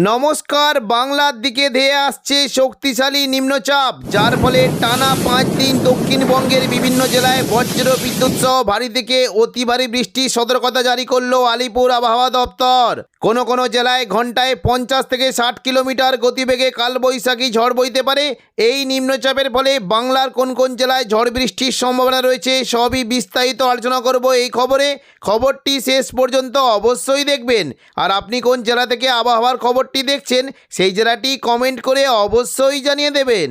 নমস্কার। বাংলার দিকে ধেয়ে আসছে শক্তিশালী নিম্নচাপ, যার ফলে টানা 5 দিন দক্ষিণবঙ্গের বিভিন্ন জেলায় বজ্র বিদ্যুৎ সহ ভারী থেকে অতি ভারী বৃষ্টির সতর্কতা জারি করলো আলিপুর আবহাওয়া দপ্তর। কোনো জেলায় ঘন্টায় 50 থেকে 60 কিলোমিটার গতিবেগে কালবৈশাখী ঝড় বইতে পারে। এই নিম্নচাপের ফলে বাংলার কোন কোন জেলায় ঝড় বৃষ্টির সম্ভাবনা রয়েছে সবই বিস্তারিত আলোচনা করব এই খবরটি শেষ পর্যন্ত অবশ্যই দেখবেন। আর আপনি কোন জেলা থেকে আবহাওয়ার খবরটি দেখছেন সেই জেলাটি কমেন্ট করে অবশ্যই জানিয়ে দেবেন।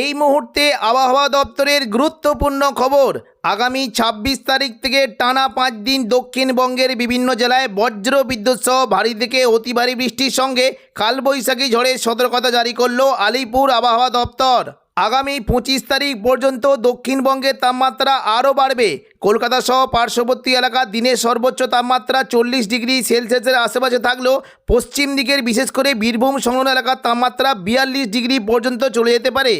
এই মুহূর্তে আবহাওয়া দপ্তরের গুরুত্বপূর্ণ খবর। আগামী 26 তারিখ থেকে টানা 5 দিন দক্ষিণবঙ্গের বিভিন্ন জেলায় বজ্র বিদ্যুৎ সহ ভারী থেকে অতি ভারী বৃষ্টির সঙ্গে কালবৈশাখী ঝড়ের সতর্কতা জারি করলো আলিপুর আবহাওয়া দপ্তর। আগামী 25 তারিখ পর্যন্ত দক্ষিণবঙ্গের তাপমাত্রা আরও বাড়বে। কলকাতা সহ পার্শ্ববর্তী এলাকা দিনের সর্বোচ্চ তাপমাত্রা 40 ডিগ্রি সেলসিয়াসের আশেপাশে থাকলেও পশ্চিম দিকের বিশেষ করে বীরভূম সংলগ্ন এলাকার তাপমাত্রা 42 ডিগ্রি পর্যন্ত চলে যেতে পারে।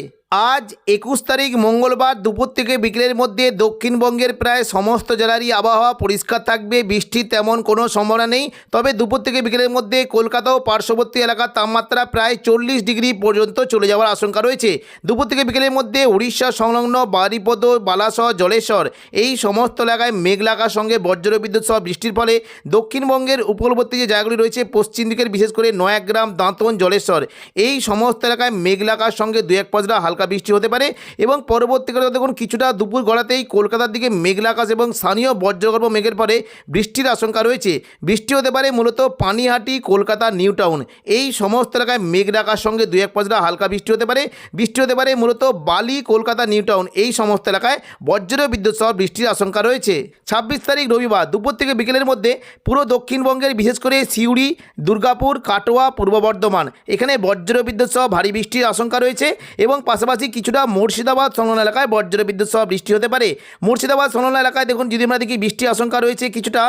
আজ 21 তারিখ মঙ্গলবার দুপুর থেকে বিকেলের মধ্যে দক্ষিণবঙ্গের প্রায় সমস্ত জেলারই আবহাওয়া পরিষ্কার থাকবে, বৃষ্টির তেমন কোনো সম্ভাবনা নেই। তবে দুপুর থেকে বিকেলের মধ্যে কলকাতা ও পার্শ্ববর্তী এলাকার তাপমাত্রা প্রায় 40 ডিগ্রি পর্যন্ত চলে যাওয়ার আশঙ্কা রয়েছে। দুপুর থেকে বিকেলের মধ্যে উড়িষ্যা সংলগ্ন বারিপদ, বালাসহ, জলেশ্বর এই সমস্ত এলাকায় মেঘলা আকাশের সঙ্গে বজ্রবিদ্যুৎ সহ বৃষ্টির ফলে দক্ষিণবঙ্গের উপকূলবর্তী যে জায়গাগুলি রয়েছে পশ্চিম দিকের বিশেষ করে নয়াগ্রাম, দাঁতন, জলেশ্বর এই সমস্ত এলাকায় মেঘলা আকাশের সঙ্গে 2-1 পশলা হালকা বৃষ্টি হতে পারে। এবং পরবর্তীকালে দেখুন কিছুটা দুপুর গড়াতেই কলকাতার দিকে মেঘলা আকাশ এবং স্থানীয় বজ্রগর্ভ মেঘের পরে বৃষ্টির আশঙ্কা রয়েছে। বৃষ্টি হতে পারে মূলত পানিহাটি, কলকাতা, নিউ টাউন এই সমস্ত এলাকায় মেঘলা আকাশের সঙ্গে 2-1 পশলা হালকা বৃষ্টি হতে পারে মূলত বালি, কলকাতা, নিউ টাউন এই সমস্ত এলাকায় বজ্র বিদ্যুৎ সহ বৃষ্টির আশঙ্কা রয়েছে। 26 তারিখ রবিবার দুপুর থেকে বিকেলের মধ্যে পুরো দক্ষিণবঙ্গের বিশেষ করে সিউড়ি, দুর্গাপুর, কাটোয়া, পূর্ব বর্ধমান এখানে বজ্র বিদ্যুৎ সহ ভারী বৃষ্টির আশঙ্কা রয়েছে। এবং পাশাপাশি কিছুটা মুর্শিদাবাদ সংলগ্ন এলাকায় বজ্র বিদ্যুৎ সহ বৃষ্টি হতে পারে। মুর্শিদাবাদ সংলগ্ন এলাকায় দেখুন যদি আমরা দেখি বৃষ্টির আশঙ্কা রয়েছে কিছুটা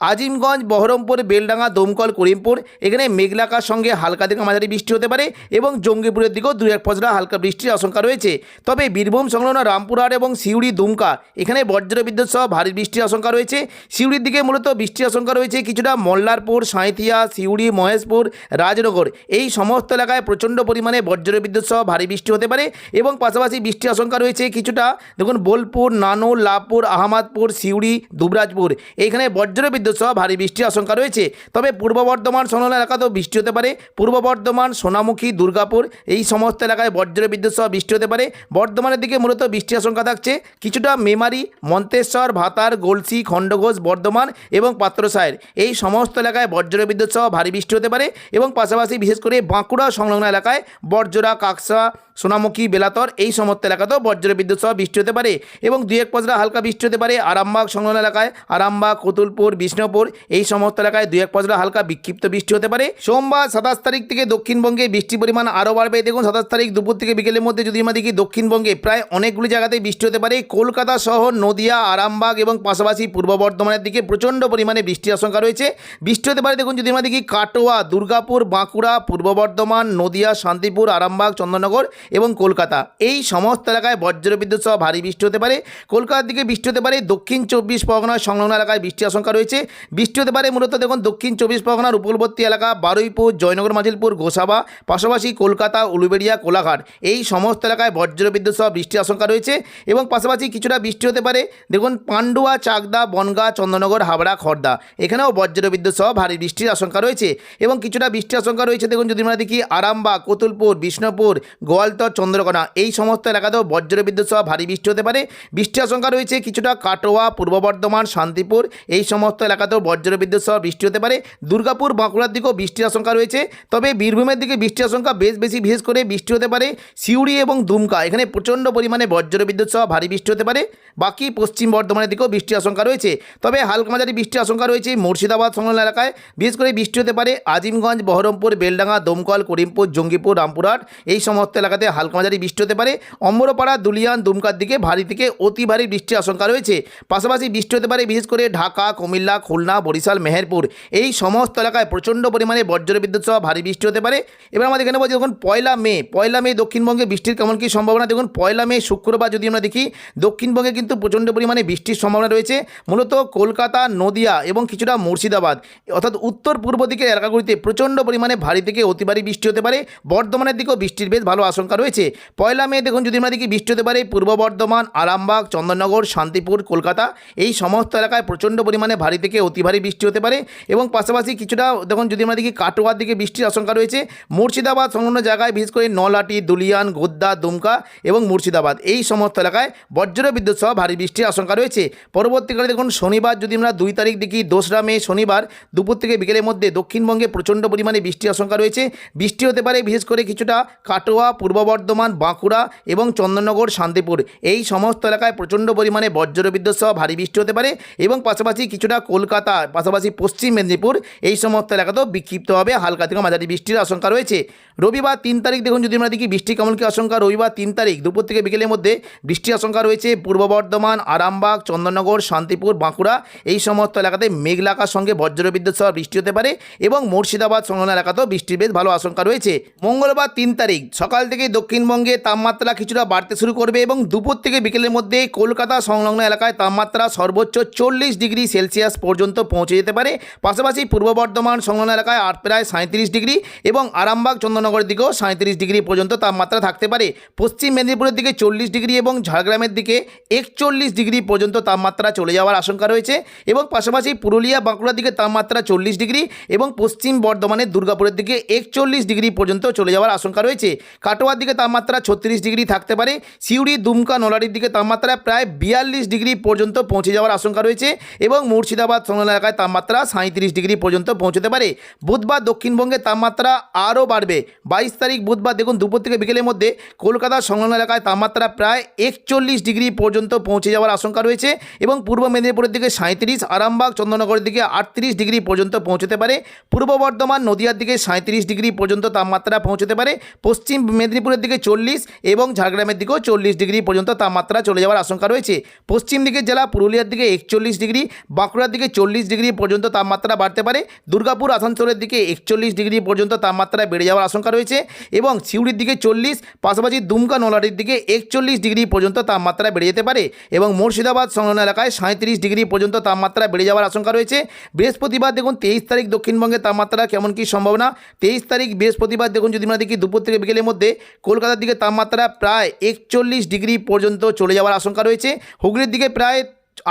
আজিমগঞ্জ, বহরমপুর, বেলডাঙ্গা, দমকল, করিমপুর এখানে মেঘলা আকাশের সঙ্গে হালকা থেকে মাঝারি বৃষ্টি হতে পারে। এবং জঙ্গিপুরের দিকেও 2-1 পশলা হালকা বৃষ্টির আশঙ্কা রয়েছে। তবে বীরভূম সংলগ্ন রামপুরহাট এবং সিউড়ি, দুমকা এখানে বজ্র বিদ্যুৎ সহ ভারী বৃষ্টির আশঙ্কা রয়েছে। সিউড়ির দিকে মূলত বৃষ্টির আশঙ্কা রয়েছে কিছুটা মল্লারপুর, সাঁইথিয়া, সিউড়ি, মহেশপুর, রাজনগর এই সমস্ত এলাকায় প্রচণ্ড পরিমাণে বজ্র বিদ্যুৎ সহ ভারী বৃষ্টি হতে পারে। এবং পাশাপাশি বৃষ্টির আশঙ্কা রয়েছে কিছুটা দেখুন বোলপুর, নানুর, লাভপুর, আহমদপুর, সিউড়ি, দুবরাজপুর এইখানে বজ্র বিদ্যুৎ সহ ভারী বৃষ্টির আশঙ্কা রয়েছে। তবে পূর্ব বর্ধমান সংলগ্ন এলাকাতেও বৃষ্টি হতে পারে। পূর্ব বর্ধমান, সোনামুখী, দুর্গাপুর এই সমস্ত এলাকায় বজ্র বিদ্যুৎ সহ বৃষ্টি হতে পারে। বর্ধমানের দিকে মূলত বৃষ্টির আশঙ্কা থাকছে কিছুটা মেমারি, মন্তেশ্বর, ভাতার, গলসি, খণ্ডঘোষ, বর্ধমান এবং পাত্রসায়ের এই সমস্ত এলাকায় বজ্র বিদ্যুৎ সহ ভারী বৃষ্টি হতে পারে। এবং পাশাপাশি বিশেষ করে বাঁকুড়া সংলগ্ন এলাকায় বরজোড়া, কাকসা, সোনামুখী, বেলাতর এই সমস্ত এলাকাতেও বজ্র বিদ্যুৎ সহ বৃষ্টি হতে পারে। এবং 2-1 পশলা হালকা বৃষ্টি হতে পারে আরামবাগ সংলগ্ন এলাকায়, আরামবাগ, কতুলপুর, বিষ্ণুপুর এই সমস্ত এলাকায় 2-1 পশলা হালকা বিক্ষিপ্ত বৃষ্টি হতে পারে। সোমবার 27 তারিখ থেকে দক্ষিণবঙ্গে বৃষ্টির পরিমাণ আরও বাড়বে। দেখুন 27 তারিখ দুপুর থেকে বিকেলের মধ্যে যদি আমরা দেখি দক্ষিণবঙ্গে প্রায় অনেকগুলি জায়গাতেই বৃষ্টি হতে পারে। কলকাতা শহর, নদিয়া, আরামবাগ এবং পাশাপাশি পূর্ব বর্ধমানের দিকে প্রচণ্ড পরিমাণে বৃষ্টির আশঙ্কা রয়েছে। বৃষ্টি হতে পারে দেখুন যদি আমরা দেখি কাটোয়া, দুর্গাপুর, বাঁকুড়া, পূর্ব বর্ধমান, নদিয়া, শান্তিপুর, আরামবাগ, চন্দননগর এবং কলকাতা এই সমস্ত এলাকায় বজ্র বিদ্যুৎ সহ ভারী বৃষ্টি হতে পারে। কলকাতার দিকে বৃষ্টি হতে পারে। দক্ষিণ 24 পরগনার সংলগ্ন এলাকায় বৃষ্টির আশঙ্কা রয়েছে। বৃষ্টি হতে পারে মূলত দেখুন দক্ষিণ 24 পরগনার উপকূলবর্তী এলাকা বারুইপুর, জয়নগর, মাজিলপুর, গোসাবা পাশাপাশি কলকাতা, উলুবেড়িয়া, কোলাঘাট এই সমস্ত এলাকায় বজ্র বিদ্যুৎ সহ বৃষ্টির আশঙ্কা রয়েছে। এবং পাশাপাশি কিছুটা বৃষ্টি হতে পারে দেখুন পান্ডুয়া, চাকদা, বনগাঁ, চন্দননগর, হাবড়া, খড়দা এখানেও বজ্র বিদ্যুৎ সহ ভারী বৃষ্টির আশঙ্কা রয়েছে। এবং কিছুটা বৃষ্টির আশঙ্কা রয়েছে দেখুন যদি আমরা দেখি আরামবাগ, কতুলপুর, বিষ্ণুপুর, গোয়ালতর, চন্দ্রকোনা এই সমস্ত এলাকাতেও বজ্র বিদ্যুৎ সহ ভারী বৃষ্টি হতে পারে। বৃষ্টির আশঙ্কা রয়েছে কিছুটা কাটোয়া, পূর্ব বর্ধমান, শান্তিপুর এই সমস্ত এলাকাতেও বজ্র বিদ্যুৎ সহ বৃষ্টি হতে পারে। দুর্গাপুর, বাঁকুড়ার দিকেও বৃষ্টির আশঙ্কা রয়েছে। তবে বীরভূমের দিকে বৃষ্টির আশঙ্কা বেশি বিশেষ করে বৃষ্টি হতে পারে সিউড়ি এবং দুমকা এখানে প্রচণ্ড পরিমাণে বজ্র বিদ্যুৎ সহ ভারী বৃষ্টি হতে পারে। বাকি পশ্চিম বর্ধমানের দিকেও বৃষ্টির আশঙ্কা রয়েছে। তবে হালকা মাঝারি বৃষ্টির আশঙ্কা রয়েছে মুর্শিদাবাদ সংলগ্ন এলাকায় বিশেষ করে বৃষ্টি হতে পারে আজিমগঞ্জ, বহরমপুর, বেলডাঙ্গা, দমকল, করিমপুর, জঙ্গিপুর, রামপুরহাট এই সমস্ত এলাকাতে এলাকাতে হালকা মাঝারি বৃষ্টি হতে পারে। অম্বরপাড়া, দুলিয়ান, দুমকার দিকে ভারী থেকে অতি ভারী বৃষ্টির আশঙ্কা রয়েছে। পাশাপাশি বৃষ্টি হতে পারে বিশেষ করে ঢাকা, কুমিল্লা, খুলনা, বরিশাল, মেহেরপুর এই সমস্ত এলাকায় প্রচণ্ড পরিমাণে বজ্রবিদ্যুৎ সহ ভারী বৃষ্টি হতে পারে। এবার আমাদের এখানে বলছি দেখুন পয়লা মে দক্ষিণবঙ্গে বৃষ্টির কেমন কী সম্ভাবনা। দেখুন পয়লা মে শুক্রবার যদি আমরা দেখি দক্ষিণবঙ্গে কিন্তু প্রচণ্ড পরিমাণে বৃষ্টির সম্ভাবনা রয়েছে। মূলত কলকাতা, নদিয়া এবং কিছুটা মুর্শিদাবাদ অর্থাৎ উত্তর পূর্ব দিকের এলাকাগুলিতে প্রচণ্ড পরিমাণে ভারী থেকে অতি ভারী বৃষ্টি হতে পারে। বর্ধমানের দিকেও বৃষ্টির বেশ ভালো আশঙ্কা রয়েছে। পয়লা মে দেখুন যদি আমরা দেখি বৃষ্টি হতে পারে পূর্ব বর্ধমান, আরামবাগ, চন্দননগর, শান্তিপুর, কলকাতা এই সমস্ত এলাকায় প্রচণ্ড পরিমাণে ভারী থেকে অতি ভারী বৃষ্টি হতে পারে। এবং পাশাপাশি কিছুটা দেখুন যদি আমরা দেখি কাটোয়ার দিকে বৃষ্টির আশঙ্কা রয়েছে। মুর্শিদাবাদ সংলগ্ন জায়গায় বিশেষ করে নলহাটি, দুলিয়ান, গোদ্দা, দুমকা এবং মুর্শিদাবাদ এই সমস্ত এলাকায় বজ্রবিদ্যুৎ সহ ভারী বৃষ্টির আশঙ্কা রয়েছে। পরবর্তীকালে দেখুন শনিবার যদি আমরা 2 তারিখ দেখি 2রা মে শনিবার দুপুর থেকে বিকেলের মধ্যে দক্ষিণবঙ্গে প্রচণ্ড পরিমাণে বৃষ্টির আশঙ্কা রয়েছে। বৃষ্টি হতে পারে বিশেষ করে কিছুটা কাটোয়া, পূর্ব বর্ধমান, বাঁকুড়া এবং চন্দননগর, শান্তিপুর এই সমস্ত এলাকায় প্রচণ্ড পরিমাণে বজ্রবিদ্যুৎ সহ ভারী বৃষ্টি হতে পারে। এবং পাশাপাশি কিছুটা কলকাতা, পাশাপাশি পশ্চিম মেদিনীপুর এই সমস্ত এলাকাতেও বিক্ষিপ্তভাবে হালকা থেকে মাঝারি বৃষ্টির আশঙ্কা রয়েছে। রবিবার 3 তারিখ দেখুন যদি আমরা দেখি বৃষ্টি কেমন কী আশঙ্কা। রবিবার 3 তারিখ দুপুর থেকে বিকেলের মধ্যে বৃষ্টির আশঙ্কা রয়েছে পূর্ব বর্ধমান, আরামবাগ, চন্দননগর, শান্তিপুর, বাঁকুড়া এই সমস্ত এলাকাতে মেঘলা আকাশের সঙ্গে বজ্রবিদ্যুৎ সহ বৃষ্টি হতে পারে। এবং মুর্শিদাবাদ সংলগ্ন এলাকাতেও বৃষ্টির বেশ ভালো আশঙ্কা রয়েছে। মঙ্গলবার 3 তারিখ সকাল থেকে দক্ষিণবঙ্গে তাপমাত্রা কিছুটা বাড়তে শুরু করবে এবং দুপুর থেকে বিকেলের মধ্যে কলকাতা সংলগ্ন এলাকায় তাপমাত্রা সর্বোচ্চ 40 ডিগ্রি সেলসিয়াস পর্যন্ত পৌঁছে যেতে পারে। পাশাপাশি পূর্ব বর্ধমান সংলগ্ন এলাকায় প্রায় 37 ডিগ্রি এবং আরামবাগ, চন্দননগরের দিকেও 37 ডিগ্রি পর্যন্ত তাপমাত্রা থাকতে পারে। পশ্চিম মেদিনীপুরের দিকে 40 ডিগ্রি এবং ঝাড়গ্রামের দিকে 41 ডিগ্রি পর্যন্ত তাপমাত্রা চলে যাওয়ার আশঙ্কা রয়েছে। এবং পাশাপাশি পুরুলিয়া, বাঁকুড়ার দিকে তাপমাত্রা 40 ডিগ্রি এবং পশ্চিম বর্ধমানের দুর্গাপুরের দিকে 41 ডিগ্রি পর্যন্ত চলে যাওয়ার আশঙ্কা রয়েছে। কাটোয়ার দিকে তাপমাত্রা 36 ডিগ্রি থাকতে পারে। সিউড়ি, দুমকা, নলহাটির দিকে তাপমাত্রা প্রায় 42 ডিগ্রি পর্যন্ত পৌঁছে যাওয়ার আশঙ্কা রয়েছে। এবং মুর্শিদাবাদ সংলগ্ন এলাকায় তাপমাত্রা 37 ডিগ্রি পর্যন্ত পৌঁছতে পারে। বুধবার দক্ষিণবঙ্গে তাপমাত্রা আরও বাড়বে। 22 তারিখ বুধবার দেখুন দুপুর থেকে বিকেলের মধ্যে কলকাতা সংলগ্ন এলাকায় তাপমাত্রা প্রায় 41 ডিগ্রি পর্যন্ত পৌঁছে যাওয়ার আশঙ্কা রয়েছে। এবং পূর্ব মেদিনীপুরের দিকে 37, আরামবাগ, চন্দননগরের দিকে 38 ডিগ্রি পর্যন্ত পৌঁছতে পারে। পূর্ব বর্ধমান, নদিয়ার দিকে 37 ডিগ্রি পর্যন্ত তাপমাত্রা পৌঁছতে পারে। পশ্চিম মেদিনীপুরের দিকে 40 এবং ঝাড়গ্রামের দিকেও 40 ডিগ্রি পর্যন্ত তাপমাত্রা চলে যাওয়ার আশঙ্কা রয়েছে। পশ্চিম দিকের জেলা পুরুলিয়ার দিকে 41 ডিগ্রি, বাঁকুড়ার দিকে 40 ডিগ্রি পর্যন্ত তাপমাত্রা বাড়তে পারে। দুর্গাপুর, আসানসোলের দিকে 41 ডিগ্রি পর্যন্ত তাপমাত্রা বেড়ে যাওয়ার আশঙ্কা রয়েছে। এবং সিউড়ির দিকে 40, পাশাপাশি দুমকা, নলহাটির দিকে 41 ডিগ্রি পর্যন্ত তাপমাত্রা বেড়ে যেতে পারে। এবং মুর্শিদাবাদ সংলগ্ন এলাকায় 37 ডিগ্রি পর্যন্ত তাপমাত্রা বেড়ে যাওয়ার আশঙ্কা রয়েছে। বৃহস্পতিবার দেখুন 23 তারিখ দক্ষিণবঙ্গের তাপমাত্রা কেমন কী সম্ভাবনা। 23 তারিখ বৃহস্পতিবার দেখুন যদি আমরা দেখি দুপুর থেকে বিকেলের মধ্যে কলকাতার দিকে তাপমাত্রা প্রায় 41 ডিগ্রি পর্যন্ত চলে যাওয়ার আশঙ্কা রয়েছে। হুগলির দিকে প্রায়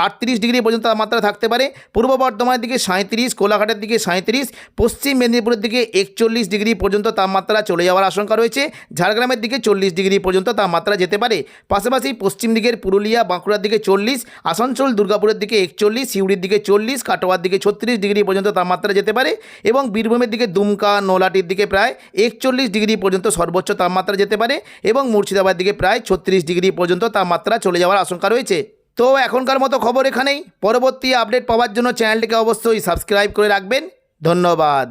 38 ডিগ্রি পর্যন্ত তাপমাত্রা থাকতে পারে। পূর্ব বর্ধমানের দিকে 37, কোলাঘাটের দিকে 37, পশ্চিম মেদিনীপুরের দিকে 41 ডিগ্রি পর্যন্ত তাপমাত্রা চলে যাওয়ার আশঙ্কা রয়েছে। ঝাড়গ্রামের দিকে 40 ডিগ্রি পর্যন্ত তাপমাত্রা যেতে পারে। পাশাপাশি পশ্চিম দিকের পুরুলিয়া, বাঁকুড়ার দিকে 40, আসানসোল, দুর্গাপুরের দিকে 41, সিউড়ির দিকে 40, কাটোয়ার দিকে 36 ডিগ্রি পর্যন্ত তাপমাত্রা যেতে পারে। এবং বীরভূমের দিকে দুমকা, নলহাটির দিকে প্রায় 41 ডিগ্রি পর্যন্ত সর্বোচ্চ তাপমাত্রা যেতে পারে। এবং মুর্শিদাবাদ দিকে প্রায় 36 ডিগ্রি পর্যন্ত তাপমাত্রা চলে যাওয়ার আশঙ্কা রয়েছে। তো এখনকার মতো খবর এখানেই। পরবর্তী আপডেট পাওয়ার জন্য চ্যানেলটিকে অবশ্যই সাবস্ক্রাইব করে রাখবেন। ধন্যবাদ।